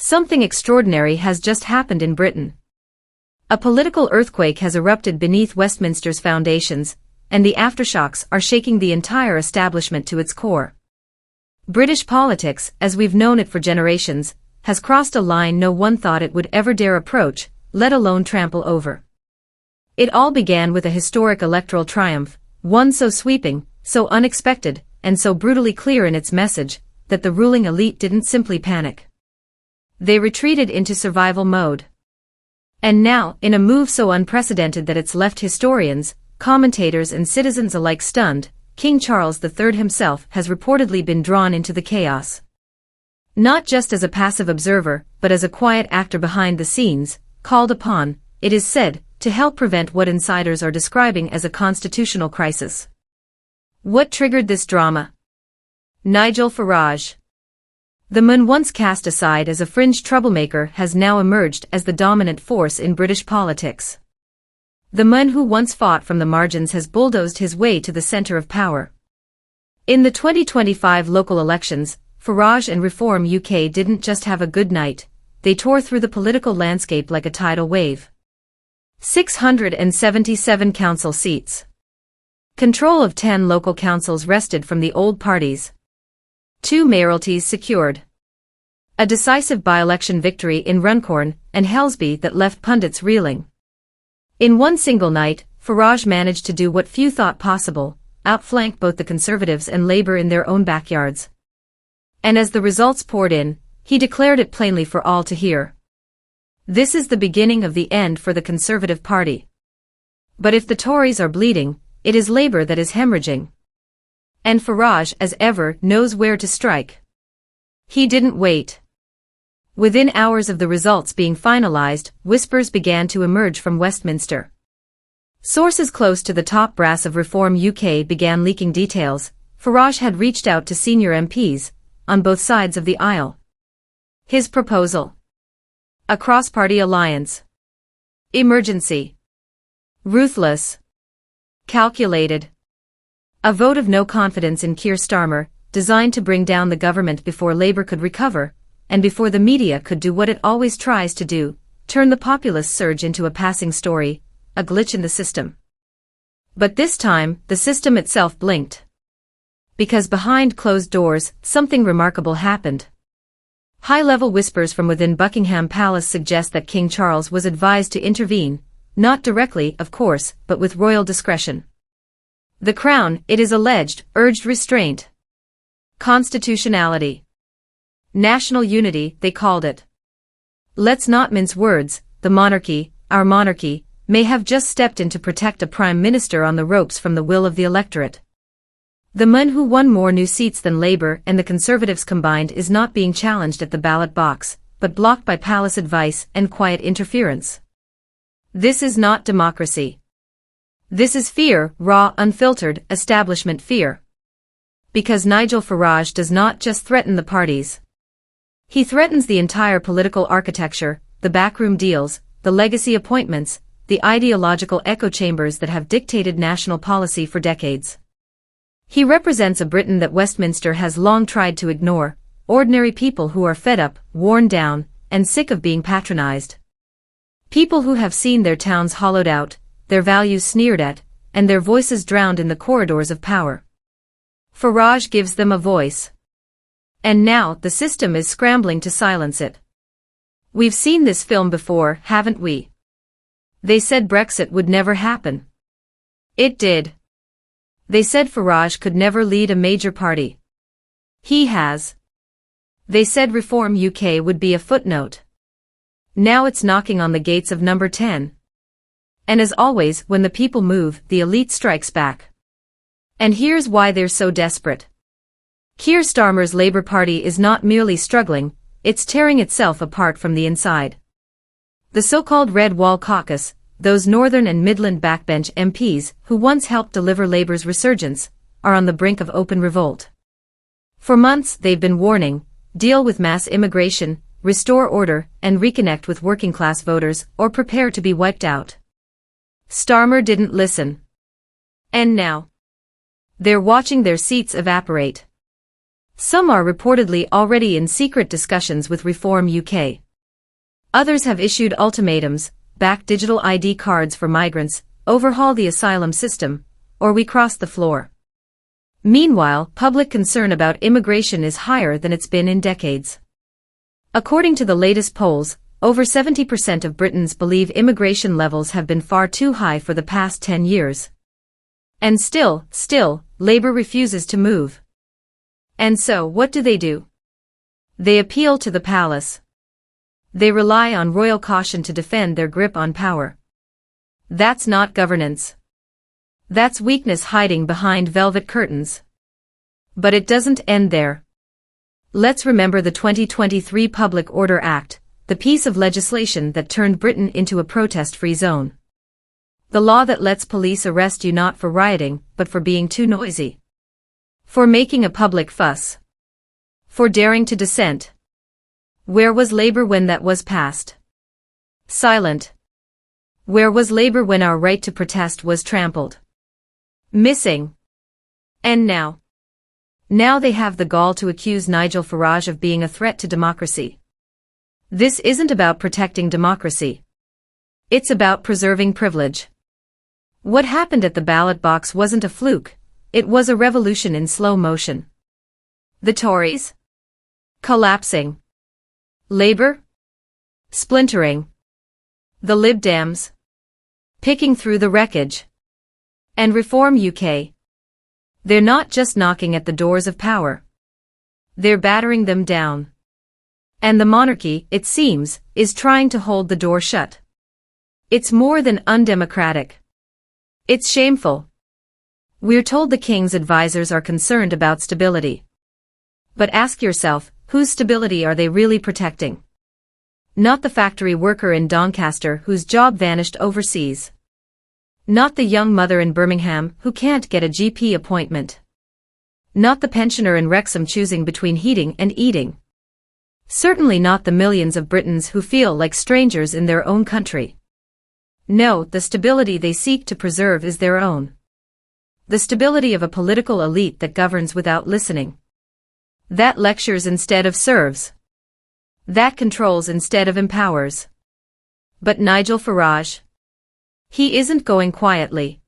Something extraordinary has just happened in Britain. A political earthquake has erupted beneath Westminster's foundations, and the aftershocks are shaking the entire establishment to its core. British politics, as we've known it for generations, has crossed a line no one thought it would ever dare approach, let alone trample over. It all began with a historic electoral triumph, one so sweeping, so unexpected, and so brutally clear in its message, that the ruling elite didn't simply panic. They retreated into survival mode. And now, in a move so unprecedented that it's left historians, commentators and citizens alike stunned, King Charles III himself has reportedly been drawn into the chaos. Not just as a passive observer, but as a quiet actor behind the scenes, called upon, it is said, to help prevent what insiders are describing as a constitutional crisis. What triggered this drama? Nigel Farage. The man once cast aside as a fringe troublemaker has now emerged as the dominant force in British politics. The man who once fought from the margins has bulldozed his way to the centre of power. In the 2025 local elections, Farage and Reform UK didn't just have a good night, they tore through the political landscape like a tidal wave. 677 council seats. Control of 10 local councils wrested from the old parties. 2 mayoralties secured. A decisive by-election victory in Runcorn and Helsby that left pundits reeling. In one single night, Farage managed to do what few thought possible, outflank both the Conservatives and Labour in their own backyards. And as the results poured in, he declared it plainly for all to hear. This is the beginning of the end for the Conservative Party. But if the Tories are bleeding, it is Labour that is hemorrhaging. And Farage, as ever, knows where to strike. He didn't wait. Within hours of the results being finalized, whispers began to emerge from Westminster. Sources close to the top brass of Reform UK began leaking details. Farage had reached out to senior MPs, on both sides of the aisle. His proposal. A cross-party alliance. Emergency. Ruthless. Calculated. A vote of no confidence in Keir Starmer, designed to bring down the government before Labour could recover, and before the media could do what it always tries to do, turn the populist surge into a passing story, a glitch in the system. But this time, the system itself blinked. Because behind closed doors, something remarkable happened. High-level whispers from within Buckingham Palace suggest that King Charles was advised to intervene, not directly, of course, but with royal discretion. The Crown, it is alleged, urged restraint. Constitutionality. National unity, they called it. Let's not mince words, the monarchy, our monarchy, may have just stepped in to protect a prime minister on the ropes from the will of the electorate. The man who won more new seats than Labour and the Conservatives combined is not being challenged at the ballot box, but blocked by palace advice and quiet interference. This is not democracy. This is fear, raw, unfiltered, establishment fear. Because Nigel Farage does not just threaten the parties. He threatens the entire political architecture, the backroom deals, the legacy appointments, the ideological echo chambers that have dictated national policy for decades. He represents a Britain that Westminster has long tried to ignore, ordinary people who are fed up, worn down, and sick of being patronized. People who have seen their towns hollowed out, their values sneered at, and their voices drowned in the corridors of power. Farage gives them a voice. And now, the system is scrambling to silence it. We've seen this film before, haven't we? They said Brexit would never happen. It did. They said Farage could never lead a major party. He has. They said Reform UK would be a footnote. Now it's knocking on the gates of number 10. And as always, when the people move, the elite strikes back. And here's why they're so desperate. Keir Starmer's Labour Party is not merely struggling, it's tearing itself apart from the inside. The so-called Red Wall caucus, those Northern and Midland backbench MPs who once helped deliver Labour's resurgence, are on the brink of open revolt. For months they've been warning, deal with mass immigration, restore order, and reconnect with working-class voters, or prepare to be wiped out. Starmer didn't listen. And now, they're watching their seats evaporate. Some are reportedly already in secret discussions with Reform UK. Others have issued ultimatums: back digital ID cards for migrants, overhaul the asylum system, or we cross the floor. Meanwhile, public concern about immigration is higher than it's been in decades. According to the latest polls, over 70% of Britons believe immigration levels have been far too high for the past 10 years. And still, Labour refuses to move. And so, what do? They appeal to the palace. They rely on royal caution to defend their grip on power. That's not governance. That's weakness hiding behind velvet curtains. But it doesn't end there. Let's remember the 2023 Public Order Act, the piece of legislation that turned Britain into a protest-free zone. The law that lets police arrest you not for rioting, but for being too noisy. For making a public fuss. For daring to dissent. Where was Labour when that was passed? Silent. Where was Labour when our right to protest was trampled? Missing. And now? Now they have the gall to accuse Nigel Farage of being a threat to democracy. This isn't about protecting democracy. It's about preserving privilege. What happened at the ballot box wasn't a fluke, it was a revolution in slow motion. The Tories? Collapsing. Labour? Splintering. The Lib Dems? Picking through the wreckage. And Reform UK? They're not just knocking at the doors of power. They're battering them down. And the monarchy, it seems, is trying to hold the door shut. It's more than undemocratic. It's shameful. We're told the king's advisors are concerned about stability. But ask yourself, whose stability are they really protecting? Not the factory worker in Doncaster whose job vanished overseas. Not the young mother in Birmingham who can't get a GP appointment. Not the pensioner in Wrexham choosing between heating and eating. Certainly not the millions of Britons who feel like strangers in their own country. No, the stability they seek to preserve is their own. The stability of a political elite that governs without listening. That lectures instead of serves. That controls instead of empowers. But Nigel Farage? He isn't going quietly.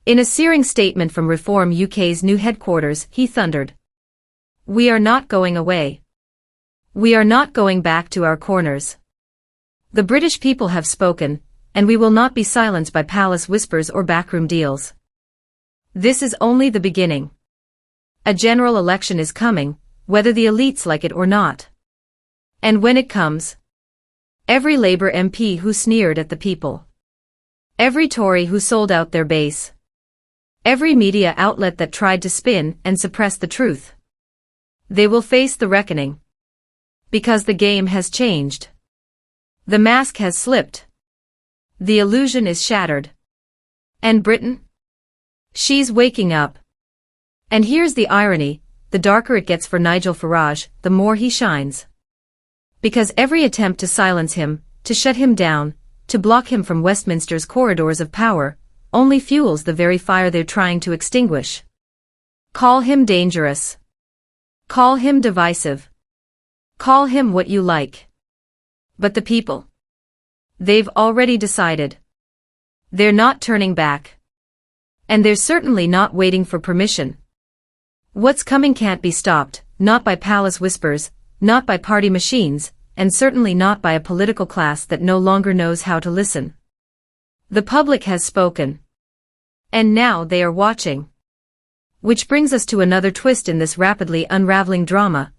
In a searing statement from Reform UK's new headquarters, he thundered. We are not going away. We are not going back to our corners. The British people have spoken, and we will not be silenced by palace whispers or backroom deals. This is only the beginning. A general election is coming, whether the elites like it or not. And when it comes, every Labour MP who sneered at the people, every Tory who sold out their base, every media outlet that tried to spin and suppress the truth, they will face the reckoning. Because the game has changed. The mask has slipped. The illusion is shattered. And Britain? She's waking up. And here's the irony, the darker it gets for Nigel Farage, the more he shines. Because every attempt to silence him, to shut him down, to block him from Westminster's corridors of power, only fuels the very fire they're trying to extinguish. Call him dangerous. Call him divisive. Call him what you like. But the people? They've already decided. They're not turning back. And they're certainly not waiting for permission. What's coming can't be stopped, not by palace whispers, not by party machines, and certainly not by a political class that no longer knows how to listen. The public has spoken. And now they are watching. Which brings us to another twist in this rapidly unraveling drama,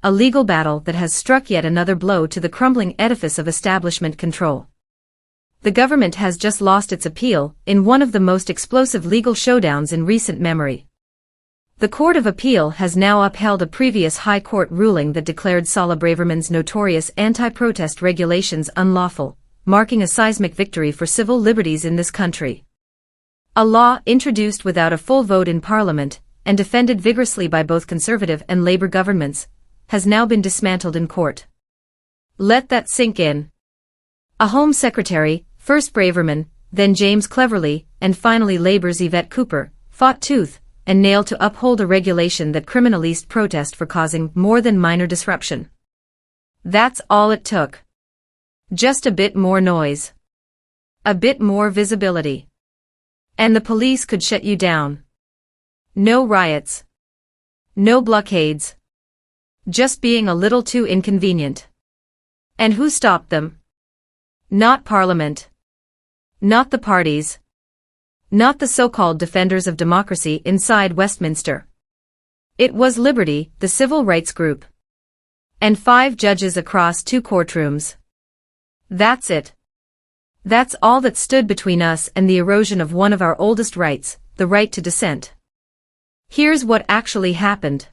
a legal battle that has struck yet another blow to the crumbling edifice of establishment control. The government has just lost its appeal in one of the most explosive legal showdowns in recent memory. The Court of Appeal has now upheld a previous High Court ruling that declared Sala Braverman's notorious anti-protest regulations unlawful, marking a seismic victory for civil liberties in this country. A law introduced without a full vote in Parliament, and defended vigorously by both Conservative and Labour governments, has now been dismantled in court. Let that sink in. A Home Secretary, first Braverman, then James Cleverly, and finally Labour's Yvette Cooper, fought tooth and nailed to uphold a regulation that criminalized protest for causing more than minor disruption. That's all it took. Just a bit more noise. A bit more visibility. And the police could shut you down. No riots. No blockades. Just being a little too inconvenient. And who stopped them? Not Parliament. Not the parties. Not the so-called defenders of democracy inside Westminster. It was Liberty, the civil rights group. And 5 judges across 2 courtrooms. That's it. That's all that stood between us and the erosion of one of our oldest rights, the right to dissent. Here's what actually happened.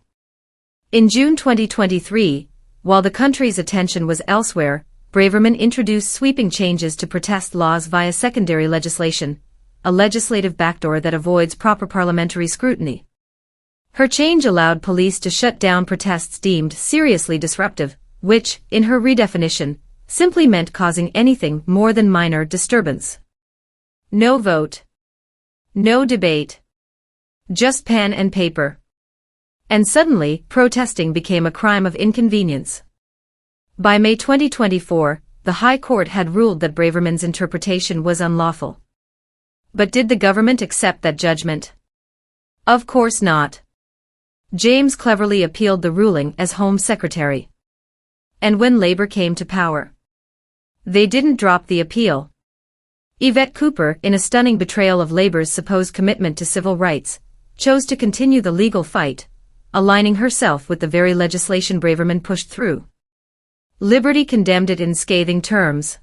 In June 2023, while the country's attention was elsewhere, Braverman introduced sweeping changes to protest laws via secondary legislation, a legislative backdoor that avoids proper parliamentary scrutiny. Her change allowed police to shut down protests deemed seriously disruptive, which, in her redefinition, simply meant causing anything more than minor disturbance. No vote. No debate. Just pen and paper. And suddenly, protesting became a crime of inconvenience. By May 2024, the High Court had ruled that Braverman's interpretation was unlawful. But did the government accept that judgment? Of course not. James cleverly appealed the ruling as Home Secretary. And when Labour came to power, they didn't drop the appeal. Yvette Cooper, in a stunning betrayal of Labour's supposed commitment to civil rights, chose to continue the legal fight, aligning herself with the very legislation Braverman pushed through. Liberty condemned it in scathing terms.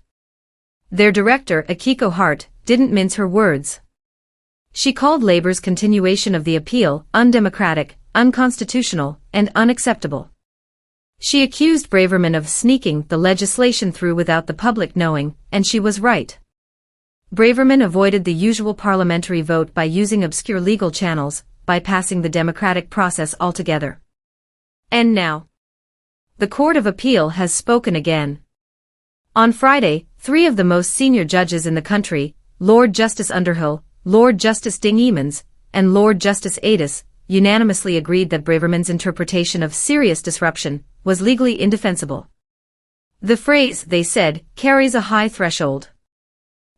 Their director, Akiko Hart, didn't mince her words. She called Labour's continuation of the appeal undemocratic, unconstitutional, and unacceptable. She accused Braverman of sneaking the legislation through without the public knowing, and she was right. Braverman avoided the usual parliamentary vote by using obscure legal channels, bypassing the democratic process altogether. And now, the Court of Appeal has spoken again. On Friday, 3 of the most senior judges in the country, Lord Justice Underhill, Lord Justice Ding Emons, and Lord Justice Adis, unanimously agreed that Braverman's interpretation of serious disruption was legally indefensible. The phrase, they said, carries a high threshold.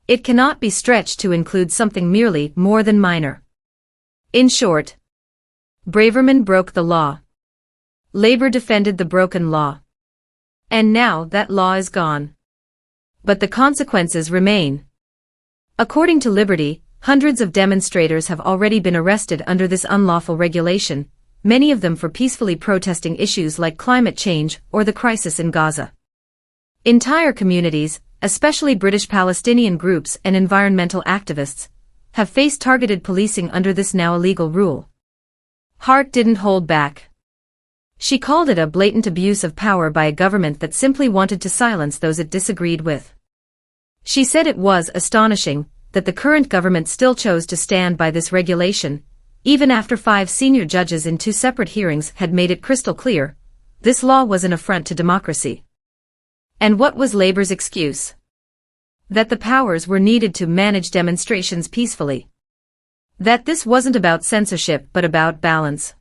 It cannot be stretched to include something merely more than minor. In short, Braverman broke the law. Labour defended the broken law. And now that law is gone. But the consequences remain. According to Liberty, hundreds of demonstrators have already been arrested under this unlawful regulation, many of them for peacefully protesting issues like climate change or the crisis in Gaza. Entire communities, especially British Palestinian groups and environmental activists, have faced targeted policing under this now illegal rule. Hart didn't hold back. She called it a blatant abuse of power by a government that simply wanted to silence those it disagreed with. She said it was astonishing that the current government still chose to stand by this regulation, even after 5 senior judges in 2 separate hearings had made it crystal clear, this law was an affront to democracy. And what was Labour's excuse? That the powers were needed to manage demonstrations peacefully. That this wasn't about censorship but about balance.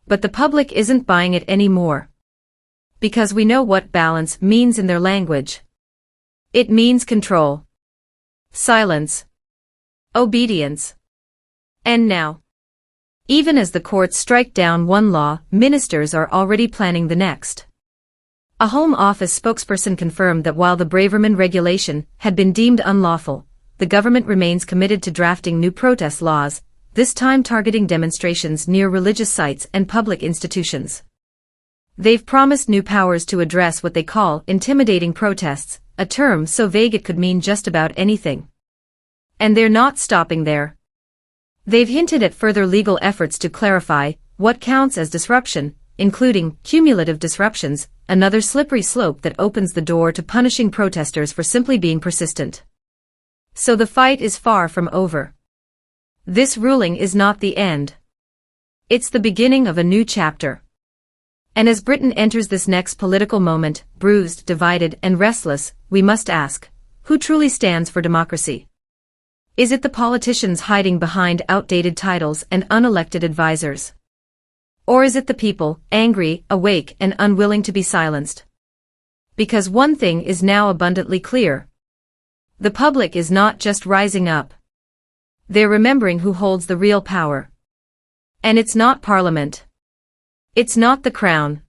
But the public isn't buying it anymore. Because we know what balance means in their language. It means control. Silence. Obedience. And now, even as the courts strike down one law, ministers are already planning the next. A Home Office spokesperson confirmed that while the Braverman regulation had been deemed unlawful, the government remains committed to drafting new protest laws, this time targeting demonstrations near religious sites and public institutions. They've promised new powers to address what they call intimidating protests, a term so vague it could mean just about anything. And they're not stopping there. They've hinted at further legal efforts to clarify what counts as disruption, including cumulative disruptions, another slippery slope that opens the door to punishing protesters for simply being persistent. So the fight is far from over. This ruling is not the end. It's the beginning of a new chapter. And as Britain enters this next political moment, bruised, divided, and restless, we must ask, who truly stands for democracy? Is it the politicians hiding behind outdated titles and unelected advisors? Or is it the people, angry, awake, and unwilling to be silenced? Because one thing is now abundantly clear. The public is not just rising up. They're remembering who holds the real power. And it's not Parliament. It's not the Crown.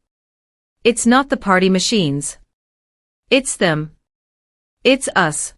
It's not the party machines. It's them. It's us.